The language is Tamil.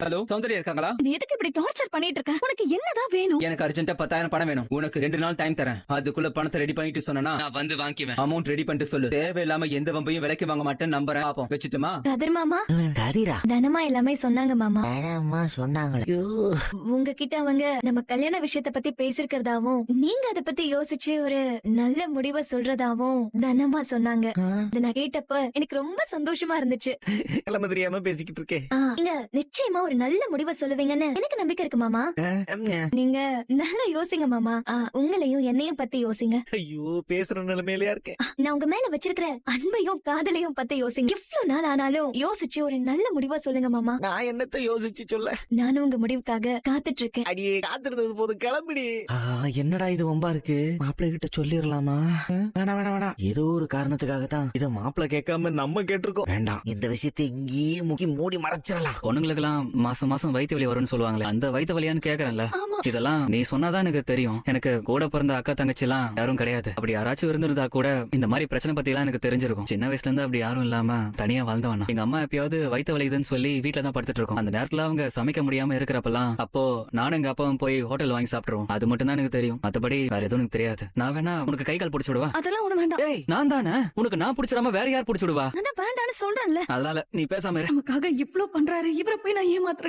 ஹலோ, சௌந்தர்யா இருக்காங்களா? நீ எதுக்கு இப்படி டார்ச்சர் பண்ணிட்டு இருக்க? உனக்கு என்னதான் வேணும்? எனக்கு அர்ஜென்ட்டா 10,000 பணம் வேணும். உனக்கு 2 நாள் டைம் தரேன். அதுக்குள்ள பணத்தை ரெடி பண்ணிட்டு சொன்னா நான் வந்து வாங்கிக்குவேன். அமௌண்ட் ரெடி பண்ணிட்டு சொல்லு. தேவையில்லாம எந்த வம்பையும் விலைக்கு வாங்க மாட்டேன். நம்புறேன். பாப்போம். வச்சுட்டுமா? கதிர் மாமா கதிரா தனமா எல்லாமே சொன்னாங்க மாமா. அம்மா சொன்னாங்களே. ஐயோ, உங்ககிட்ட அவங்க நம்ம கல்யாண விஷயத்த பத்தி பேசிருக்கிறதாவும் நீங்க அத பத்தி யோசிச்சு ஒரு நல்ல முடிவை சொல்றதாவும் தனமா சொன்னாங்க. இத நான் கேட்டப்ப எனக்கு ரொம்ப சந்தோஷமா இருந்துச்சு. கிளம்ப தெரியாம பேசிக்கிட்டு இருக்கே. நீங்க நிச்சயமா ஒரு நல்ல முடிவை சொல்லுவீங்கன்னு எனக்கு நம்பிக்கை இருக்கு மாமா. நீங்க நல்லா யோசிங்க மாமா. உங்களையும் என்னையும் பத்தி யோசிங்க. ஐயோ, பேசுற நிலைமையிலயா இருக்கேன். நான் உங்க மேல வச்சிருக்கிற அன்பையும் காதலையும் பத்தி யோசிங்க. எவ்வளவு நாள் ஆனாலும் யோசிச்சு ஒரு நல்ல முடிவா சொல்லுங்க மாமா. நான் என்னத்த யோசிச்சு சொல்ல? நானும் உங்க முடிவுக்காக காத்துட்டு இருக்கேன். அடியே, காத்திருந்தது போது கிளம்பிடி. என்னடா இது வம்பா இருக்கு? மாப்பிள்ளை கிட்ட சொல்லிடலாமா? வேணாம் வேணாம் வேணாம். ஏதோ ஒரு காரணத்துக்காக தான் இத மாப்பிள்ளை கேட்காம நம்ம கேட்டிருக்கோம். வேண்டாம், இந்த விஷயத்தை இங்கேயே மூடி மறைச்சிடலாம். பொண்ணுங்களுக்கெல்லாம் மாசம் மாசம் வயிற்று வலி வரும்னு சொல்லுவாங்களே, அந்த வயிற்று வலியான்னு கேக்குறேன்ல. ஆமா. இதெல்லாம் நீ சொன்னாதான் எனக்கு தெரியும். எனக்கு கூட பிறந்த அக்கா தங்கச்சி எல்லாம் யாரும் கிடையாது. அப்படி யாராச்சும் இருந்திருந்தா கூட இந்த மாதிரி பிரச்சனை பத்தி எல்லாம் எனக்கு தெரிஞ்சிருக்கும். சின்ன வயசுல இருந்து அப்படி யாரும் இல்லாம தனியா வாழ்ந்தவனா. எங்க அம்மா எப்பயாவது வயிற்று வலிக்குதுன்னு சொல்லி வீட்டுல தான் படுத்துட்டு இருக்கோம். அந்த நேரத்துல அவங்க சமைக்க முடியாம இருக்கிறப்பெல்லாம் அப்போ நானும் எங்க அப்பாவும் போய் ஹோட்டல் வாங்கி சாப்பிடுவோம். அது மட்டும் தான் எனக்கு தெரியும். மத்தபடி வேற எதுவும் எனக்கு தெரியாது. நான் வேணா உனக்கு கை கால் பிடிச்சு விடுவா? அதெல்லாம் ஒண்ணு வேண்டாம். ஏய், நான் தானே உனக்கு நான் பிடிச்சிடாம வேற யார் பிடிச்சு விடுவா? அதான் வேண்டான்னு சொல்றேன்ல. அதனால நீ பேசாம இரு. நமக்காக இவ்ளோ பண்றாரு, இவரை போய் நான் ஏமாத்துறேன்.